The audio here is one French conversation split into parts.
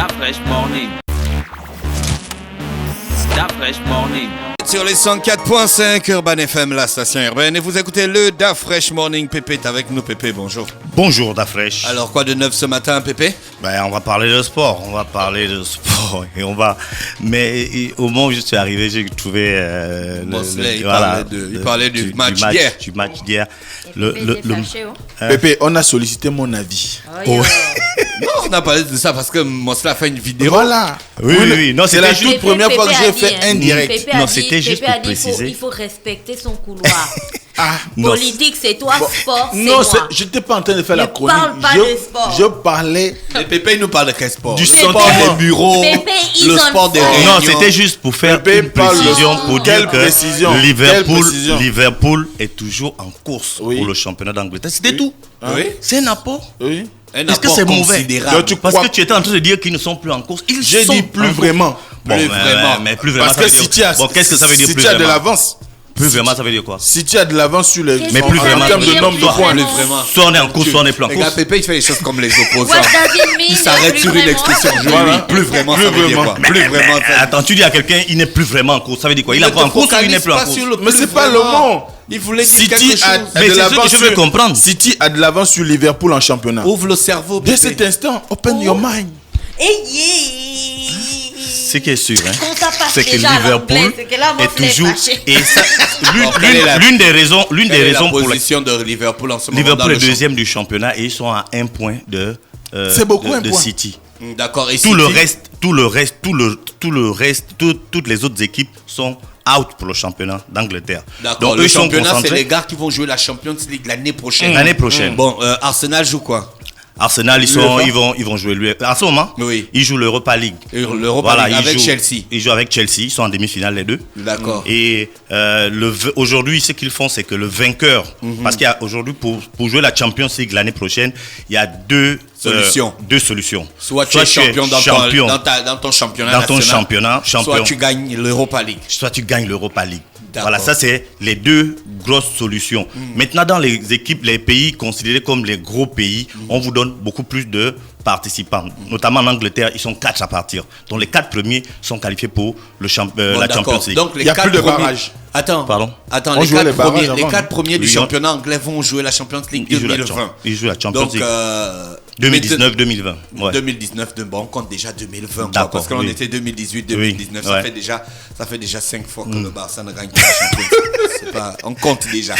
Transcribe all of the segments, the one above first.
Fresh Morning. Fresh Morning. Sur les 104.5 Urban FM, la station urbaine, et vous écoutez le Da Fresh Morning. Pépé est avec nous. Pépé, bonjour. Bonjour Da Fresh. Alors, quoi de neuf ce matin, Pépé? On va parler de sport. Et on va. Mais au moment où je suis arrivé, j'ai trouvé. Il parlait du match d'hier. Du match d'hier. Pépé, on a sollicité mon avis. Non, on a parlé de ça parce que Mosla a fait une vidéo. Voilà. Oui. Non, c'est la toute première fois que j'ai fait un direct. Non, c'était juste pour préciser. Il faut respecter son couloir. Non, politique, c'est toi, sport, c'est non, moi. je n'étais pas en train de faire la chronique. Ne parle pas de sport. Je parlais. Mais Pépé, il nous parle de quel sport? Du sport des bureaux, Pépé, le sport des réunions. Non, c'était juste pour faire Pépé une précision pour quelle dire que précision? Liverpool est toujours en course pour le championnat d'Angleterre. C'était tout. Oui. C'est un apport. Oui. Est-ce que c'est mauvais? Parce que tu étais en train de dire qu'ils ne sont plus en course. J'ai dit plus vraiment. Mais plus vraiment. Parce que si tu as, qu'est-ce que ça veut dire si plus tu as de vraiment? l'avance. Plus vraiment, ça veut dire quoi? Si tu as de l'avance sur les. Mais plus vraiment. En termes de nombre de points. Plus vraiment. Soit on est en course, soit on est plus en Regarde, course. Pépé, il fait les choses comme les opposants. What does it mean? Il s'arrête sur une expression. Plus vraiment, ça veut dire quoi? Plus vraiment. Attends, tu dis à quelqu'un, il n'est plus vraiment en course. Ça veut dire quoi? Il est pas en course ou il n'est plus en course? Mais c'est pas le mot. Il voulait dire quelque City chose. Mais c'est ce que je veux comprendre. City a de l'avance sur Liverpool en championnat. Ouvre le cerveau. Dès cet instant, open your mind. Ce qui est sûr, c'est que déjà Liverpool c'est que là, est toujours. Et ça, quelle est l'une des raisons pour la laquelle position de Liverpool en ce moment. Liverpool est deuxième du championnat et ils sont à un point de City. D'accord. Et Tout le reste, toutes les autres équipes sont out pour le championnat d'Angleterre. D'accord. Le championnat, c'est les gars qui vont jouer la Champions League l'année prochaine. L'année prochaine. Bon, Arsenal joue quoi? Arsenal, ils vont jouer l'UEFA. En ce moment, ils jouent l'Europa League. L'Europa League avec Chelsea. Ils jouent avec Chelsea. Ils sont en demi-finale les deux. D'accord. Et aujourd'hui, ce qu'ils font, c'est que le vainqueur, parce qu'il y a aujourd'hui pour jouer la Champions League l'année prochaine, il y a deux solutions. Soit tu es champion dans ton championnat national, soit tu gagnes l'Europa League. Voilà, ça c'est les deux grosses solutions. Maintenant, dans les équipes, les pays considérés comme les gros pays, on vous donne beaucoup plus de participants. Notamment en Angleterre, ils sont 4 à partir. Donc les 4 premiers sont qualifiés pour la Champions League. Donc il n'y a plus de barrage. Attends, les 4 premiers du championnat anglais vont jouer la Champions League 2020. Ils jouent la Champions League. 2019-2020. Ouais. 2019, on compte déjà 2020. D'accord, parce qu'on était 2018-2019. Ça fait déjà 5 fois que le Barça ne gagne pas la Champions League. On compte déjà.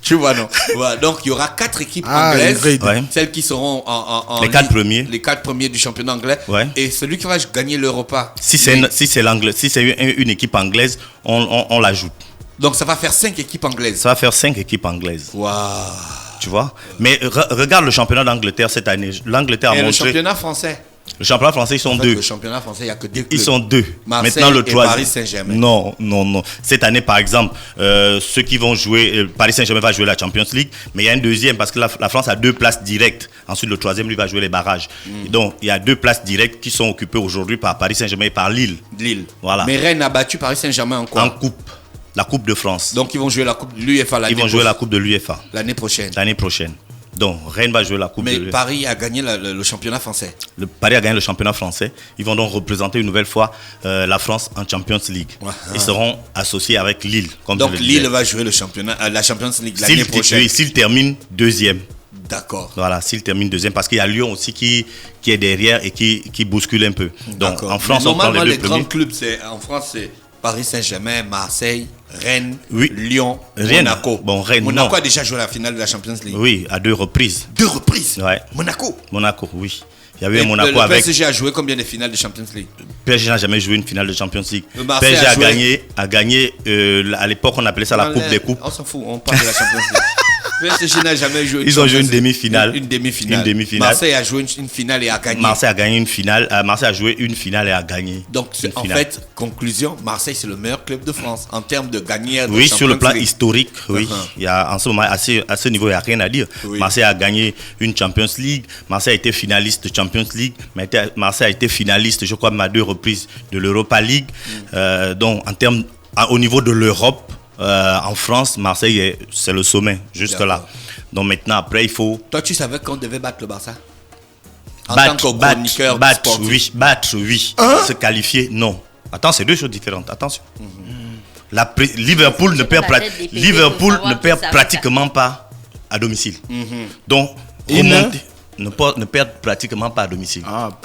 Tu vois, non? Voilà, donc il y aura 4 équipes anglaises. Celles qui seront en les 4 premiers. Les 4 premiers du championnat anglais. Ouais. Et celui qui va gagner l'Europa. Si c'est une équipe anglaise, on l'ajoute. Donc ça va faire 5 équipes anglaises. Ça va faire 5 équipes anglaises. Waouh. Tu vois? Mais regarde le championnat d'Angleterre cette année. L'Angleterre a montré. Le championnat français. Le championnat français, ils sont 2. Le championnat français, il n'y a que 2 clubs. Ils sont 2. Marseille maintenant, le 3. Et Paris Saint-Germain. Non. Cette année, par exemple, ceux qui vont jouer, Paris Saint-Germain va jouer la Champions League, mais il y a un deuxième parce que la France a 2 places directes. Ensuite, le troisième, lui, va jouer les barrages. Donc, il y a 2 places directes qui sont occupées aujourd'hui par Paris Saint-Germain et par Lille. Voilà. Mais Rennes a battu Paris Saint-Germain en quoi? En coupe. La Coupe de France. Donc, ils vont jouer la Coupe de l'UEFA l'année prochaine. Ils vont jouer la Coupe de l'UEFA. L'année prochaine. Donc, Rennes va jouer la Coupe de l'UEFA. Mais Paris a gagné le championnat français. Paris a gagné le championnat français. Ils vont donc représenter une nouvelle fois la France en Champions League. Ils seront associés avec Lille. Donc, Lille va jouer la Champions League l'année prochaine. Oui, s'il termine deuxième. D'accord. Voilà, s'il termine deuxième, parce qu'il y a Lyon aussi qui est derrière et qui bouscule un peu. Donc, en France, on prend les 2 premiers. Grands clubs, en France, c'est Paris Saint-Germain, Marseille, Rennes, Lyon, Monaco. Monaco a déjà joué la finale de la Champions League. Oui, à 2 reprises. 2 reprises? Ouais. Monaco, oui. Il y avait Monaco avec. Le PSG a joué combien de finales de Champions League? PSG n'a jamais joué une finale de Champions League. PSG a gagné à l'époque, on appelait ça la Coupe des Coupes. On s'en fout, on parle de la Champions League. PSG n'a jamais joué. Ils ont joué une demi-finale. Marseille a joué une finale et a gagné. Marseille a joué une finale et a gagné. Donc, en fait, conclusion, Marseille, c'est le meilleur club de France en termes de gagner. Oui, sur le plan historique, oui. Il y a, en ce moment, à ce niveau, il n'y a rien à dire. Marseille a gagné une Champions League. Marseille a été finaliste de Champions League. Marseille a été finaliste, je crois, à 2 reprises de l'Europa League. Donc, au niveau de l'Europe, en France, Marseille, c'est le sommet, jusque-là. Donc maintenant, après, il faut... Toi, tu savais qu'on devait battre le Barça En tant que chroniqueur sportif. Battre, oui. Se qualifier, non. Attends, c'est deux choses différentes. Attention. Liverpool ne perd, pratiquement pas à domicile. Donc, remonter. Ne perdent pratiquement pas à domicile.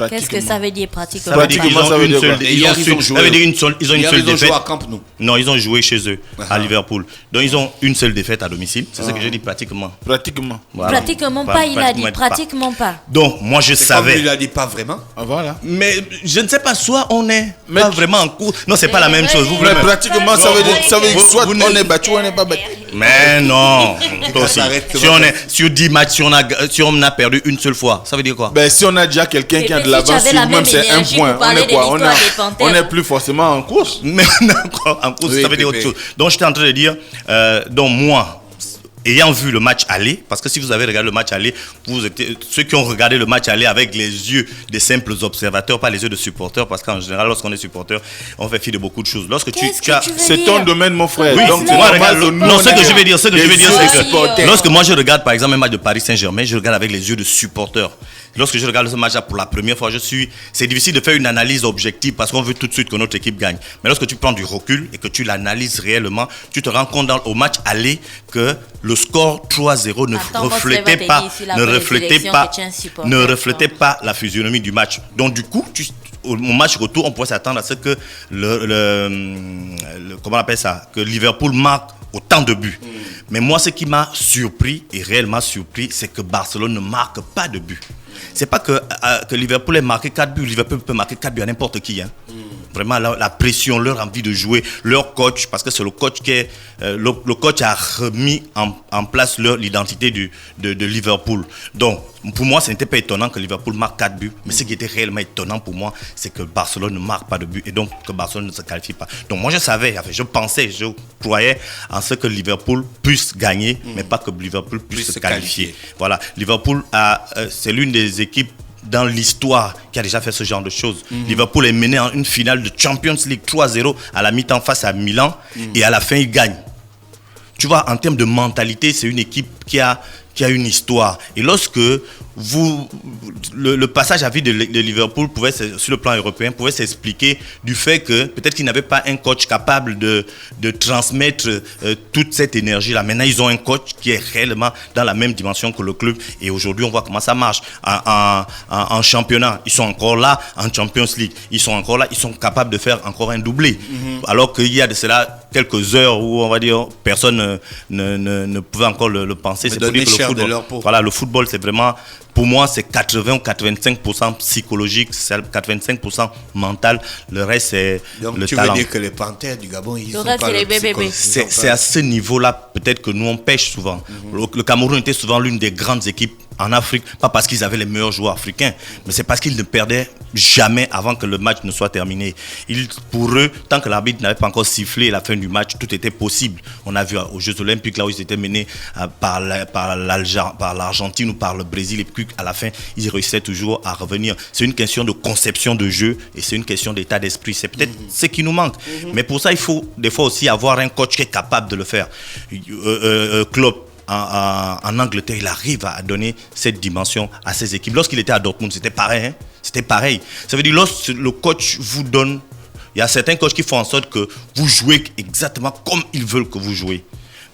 Qu'est-ce que ça veut dire pratiquement? Ça veut dire qu'ils ont une seule défaite. Joué à Camp Nou. Non, ils ont joué chez eux, à Liverpool. Donc ils ont une seule défaite à domicile. C'est ce que j'ai dit pratiquement. Pratiquement. Voilà. Pratiquement pas, il a dit. Pratiquement pas. Donc moi je savais. Comme il a dit pas vraiment. Voilà. Mais je ne sais pas, soit on est pas vraiment en cours. Non, c'est pas la même chose. Mais pratiquement, ça veut dire soit on est battu, on n'est pas battu. Mais non. Si on est sur 10 matchs, si on a perdu une seule fois, ça veut dire quoi? Ben, si on a déjà quelqu'un qui a de l'avance, même c'est un point, on est quoi? On n'est plus forcément en course. Mais on est encore en course, ça veut dire autre chose. Donc j'étais en train de dire, donc moi, ayant vu le match aller, parce que si vous avez regardé le match aller, ceux qui ont regardé le match aller avec les yeux des simples observateurs, pas les yeux de supporters, parce qu'en général, lorsqu'on est supporter, on fait fi de beaucoup de choses. Lorsque tu as... C'est ton domaine, mon frère. Oui, donc moi, regarde, non, ce que je vais dire, c'est que lorsque moi je regarde par exemple un match de Paris Saint-Germain, je regarde avec les yeux de supporter. Lorsque je regarde ce match-là pour la première fois, c'est difficile de faire une analyse objective parce qu'on veut tout de suite que notre équipe gagne. Mais lorsque tu prends du recul et que tu l'analyses réellement, tu te rends compte au match aller que le score 3-0 ne reflétait pas la physionomie du match. Donc du coup, au match retour, on pourrait s'attendre à ce que comment on appelle ça, que Liverpool marque autant de buts. Mais moi, ce qui m'a surpris et réellement surpris, c'est que Barcelone ne marque pas de buts. C'est pas que Liverpool ait marqué 4 buts. Liverpool peut marquer 4 buts à n'importe qui. Vraiment, la pression, leur envie de jouer, leur coach, parce que c'est le coach qui est... le coach a remis en place l'identité de Liverpool. Donc, pour moi, ce n'était pas étonnant que Liverpool marque 4 buts. Mais ce qui était réellement étonnant pour moi, c'est que Barcelone ne marque pas de buts et donc que Barcelone ne se qualifie pas. Donc, moi, je savais, je pensais, je croyais en ce que Liverpool puisse gagner, mais pas que Liverpool puisse se qualifier. Voilà, Liverpool, c'est l'une des équipes dans l'histoire qui a déjà fait ce genre de choses. Liverpool est mené en une finale de Champions League 3-0 à la mi-temps face à Milan et à la fin, il gagne. Tu vois, en termes de mentalité, c'est une équipe qui a une histoire. Et lorsque le passage à vie de Liverpool sur le plan européen pouvait s'expliquer du fait que peut-être qu'ils n'avaient pas un coach capable de transmettre toute cette énergie-là. Maintenant, ils ont un coach qui est réellement dans la même dimension que le club. Et aujourd'hui, on voit comment ça marche. En championnat, ils sont encore là. En Champions League, ils sont encore là. Ils sont capables de faire encore un doublé. Alors qu'il y a de cela quelques heures où, on va dire, personne ne pouvait encore le penser. C'est pour dire que le football, c'est vraiment... Pour moi, c'est 80 ou 85% psychologique, c'est 85% mental. Le reste, c'est le talent. Tu veux dire que les Panthères du Gabon, ils sont pas le bébés. C'est à ce niveau-là, peut-être que nous, on pêche souvent. Le Cameroun était souvent l'une des grandes équipes en Afrique, pas parce qu'ils avaient les meilleurs joueurs africains, mais c'est parce qu'ils ne perdaient jamais avant que le match ne soit terminé. Pour eux, tant que l'arbitre n'avait pas encore sifflé la fin du match, tout était possible. On a vu aux Jeux Olympiques, là où ils étaient menés par l'Argentine ou par le Brésil, et puis à la fin, ils réussissaient toujours à revenir. C'est une question de conception de jeu et c'est une question d'état d'esprit. C'est peut-être ce qui nous manque. Mais pour ça, il faut des fois aussi avoir un coach qui est capable de le faire. Klopp, en Angleterre, il arrive à donner cette dimension à ses équipes. Lorsqu'il était à Dortmund, c'était pareil. C'était pareil. Ça veut dire, lorsque le coach vous donne... Il y a certains coachs qui font en sorte que vous jouez exactement comme ils veulent que vous jouez.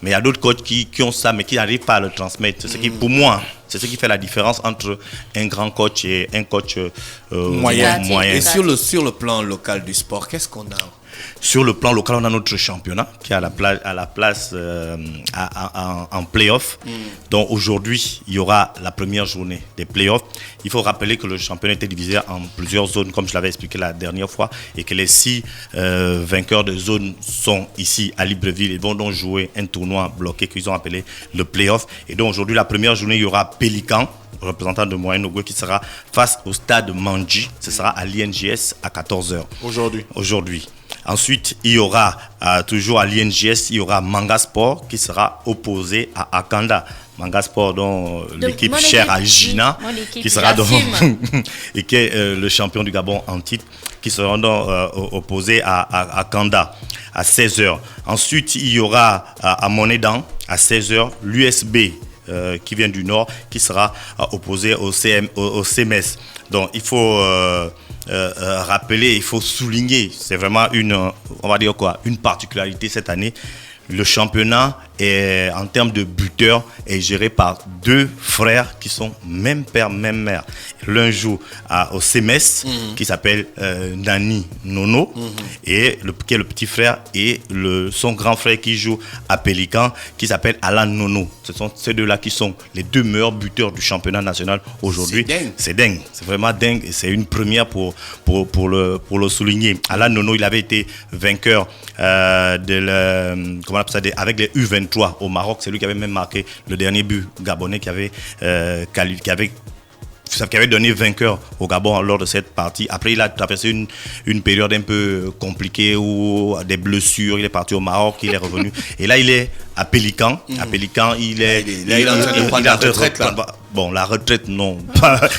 Mais il y a d'autres coachs qui ont ça, mais qui n'arrivent pas à le transmettre. C'est ce qui, pour moi, c'est ce qui fait la différence entre un grand coach et un coach moyen. Et sur le plan local du sport, qu'est-ce qu'on a ? Sur le plan local, on a notre championnat qui est à la place en play-off. Donc aujourd'hui, il y aura la première journée des play-offs. Il faut rappeler que le championnat était divisé en plusieurs zones, comme je l'avais expliqué la dernière fois, et que les 6 vainqueurs de zone sont ici à Libreville et vont donc jouer un tournoi bloqué qu'ils ont appelé le play-off. Et donc aujourd'hui, la première journée, il y aura Pélican, représentant de Moyen-Ogooué, qui sera face au stade Mandji. Ce sera à l'INGS à 14h. Aujourd'hui. Ensuite, il y aura, toujours à l'INGS, il y aura Manga Sport qui sera opposé à Akanda. Manga Sport, dont l'équipe chère à Gina, qui sera donc et qui est le champion du Gabon en titre, qui sera donc opposé à Akanda à 16h. Ensuite, il y aura à Monédan à 16h l'USB qui vient du Nord, qui sera opposé au CMS. Donc il faut rappeler, il faut souligner, c'est vraiment une particularité cette année. Le championnat en termes de buteurs est géré par 2 frères qui sont même père, même mère. L'un joue au CMS qui s'appelle Nani Nono et qui est le petit frère, et son grand frère qui joue à Pélican qui s'appelle Alan Nono. Ce sont ces 2-là qui sont les 2 meilleurs buteurs du championnat national aujourd'hui. C'est dingue, c'est vraiment dingue, et c'est une première pour le souligner. Alan Nono, il avait été vainqueur avec les U23 au Maroc. C'est lui qui avait même marqué le dernier but gabonais qui avait donné vainqueur au Gabon lors de cette partie. Après, il a traversé une période un peu compliquée où des blessures. Il est parti au Maroc, il est revenu. Et là, il est à Pélican. À Pélican, il est en train de prendre la retraite. Bon, la retraite, non.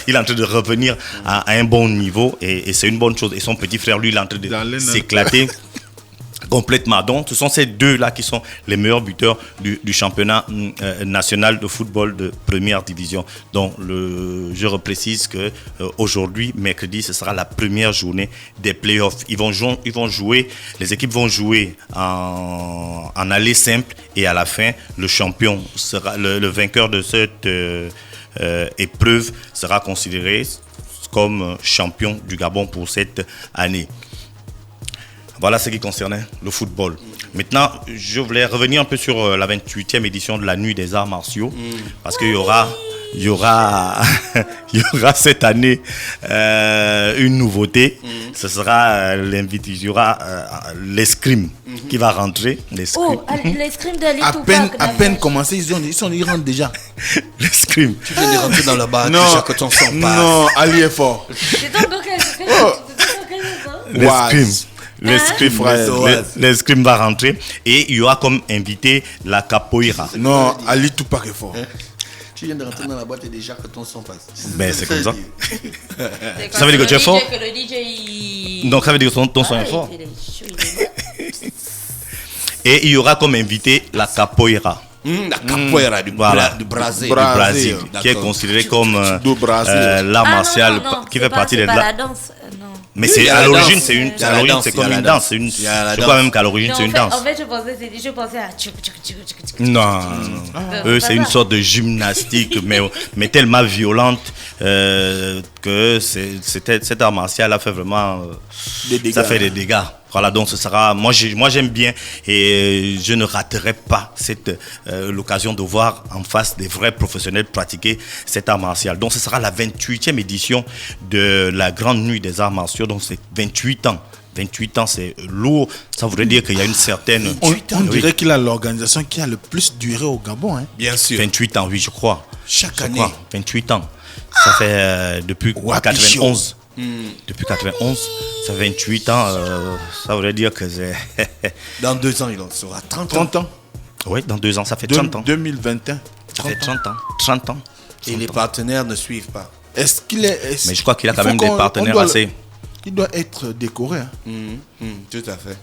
Il est en train de revenir à un bon niveau, et c'est une bonne chose. Et son petit frère, lui, il est en train de s'éclater complètement. Donc, ce sont ces 2-là qui sont les meilleurs buteurs du championnat national de football de première division. Donc, je reprécise que aujourd'hui, mercredi, ce sera la première journée des playoffs. Les équipes vont jouer en aller simple, et à la fin, le champion sera le vainqueur de cette épreuve sera considéré comme champion du Gabon pour cette année. Voilà ce qui concernait le football. Maintenant, je voulais revenir un peu sur la 28e édition de la Nuit des Arts Martiaux, parce qu'il y aura cette année une nouveauté. Ce sera il y aura l'escrime qui va rentrer. L'escrime d'Ali à peine commencé, ils rentrent déjà. L'escrime. Tu viens de rentrer dans le bar déjà que ton son passe. Non, Ali est fort. L'escrime va rentrer, et il y aura comme invité la capoeira. Non, Ali Tupac est fort. Tu viens de rentrer dans la boîte et déjà que ton son passe. Ben, c'est comme ça. Ça veut dire que tu es fort. Donc ça veut dire que ton son est fort. Et il y aura comme invité la capoeira. La capoeira du Brésil, qui est considéré comme l'art martial qui fait partie de la danse. Mais c'est à l'origine, c'est comme une danse. Je crois même qu'à l'origine, c'est une danse. En fait, je pensais à... Non, eux, c'est une sorte de gymnastique, mais tellement violente que cet art martial a fait vraiment... ça fait des dégâts. Voilà, donc ce sera... Moi, j'aime bien, et je ne raterai pas l'occasion de voir en face des vrais professionnels pratiquer cet art martial. Donc ce sera la 28e édition de la Grande Nuit des Arts Martiaux. Donc c'est 28 ans. 28 ans, c'est lourd. Ça voudrait dire qu'il y a une certaine... On dirait qu'il a l'organisation qui a le plus duré au Gabon. Hein. Bien sûr. 28 ans, oui, je crois. Chaque année. 28 ans. Ça fait depuis 91. Depuis 91, ça fait 28 ans, ça voudrait dire que c'est... Dans 2 ans, il en sera 30 ans. Oui, dans 2 ans, ça fait 30 ans. 2021. Ça fait 30 ans. Et les partenaires ne suivent pas. Est-ce qu'il est... Mais je crois qu'il a quand même des partenaires assez... Il doit être décoré. Hein. Tout à fait.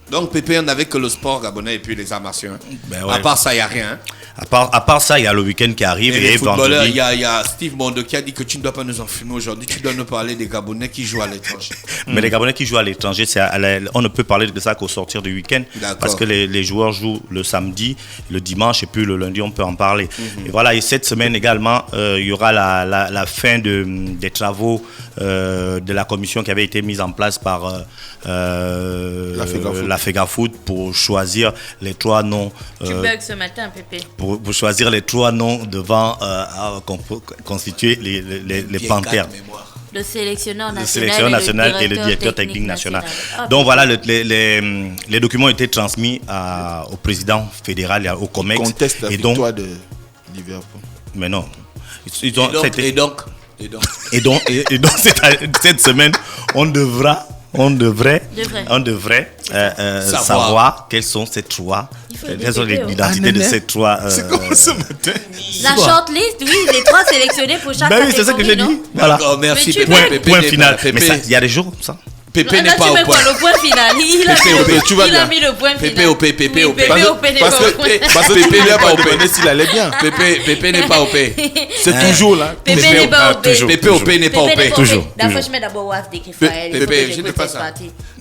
Donc, Pépé, on n'avait que le sport gabonais et puis les arts martiaux. Ben ouais. À part ça, il n'y a rien. À part ça, il y a le week-end qui arrive. Et les footballeurs, il y a Steve Mondo qui a dit que tu ne dois pas nous en filmer aujourd'hui. Tu dois nous parler des Gabonais qui jouent à l'étranger. Mais les Gabonais qui jouent à l'étranger, on ne peut parler de ça qu'au sortir du week-end. Parce que les joueurs jouent le samedi, le dimanche, et puis le lundi, on peut en parler. Et voilà, et cette semaine également, il y aura la fin des travaux de la commission qui avait été mise en place par la FEGAFOOT pour choisir les 3 noms. Tu bugs ce matin, Pépé. Pour choisir les 3 noms devant constituer les Panthères. Le sélectionneur national et le directeur technique national. Donc voilà, les documents ont été transmis au président fédéral et au COMEX. Il conteste la victoire de Liverpool. Mais non. Et donc cette semaine, on devrait savoir quelles sont ces 3. Quelles sont l'identité de ces 3. C'est comme ce matin. La shortlist, oui, les 3 sélectionnés pour chaque catégorie. Oui, c'est ça que j'ai dit. Voilà. Merci, Point final. Mais il y a des jours comme ça. Pépé n'est pas au point. Le point final. Il a mis le point final. Pépé au P. Pépé au P. Parce que Pépé n'est pas au P. S'il allait bien. Pépé n'est pas au P. C'est toujours là. Pépé n'est pas au P. Pépé au P n'est pas au P. Toujours. D'abord, je mets d'abord Waf d'écrire Faël. Pépé, je n'ai pas ça.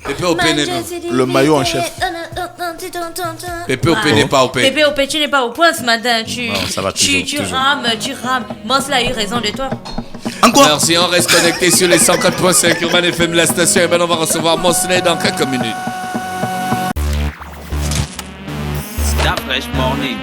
Pépé au P n'est pas. Le maillot en chef. Pépé au P n'est pas au P. Pépé au P, tu n'es pas au point ce matin. Tu rames. Moss a eu raison de toi. Encore. Merci, on reste connecté sur les 104.5 Urban FM, la station. Et on va recevoir Mosley dans quelques minutes. Start Fresh Morning.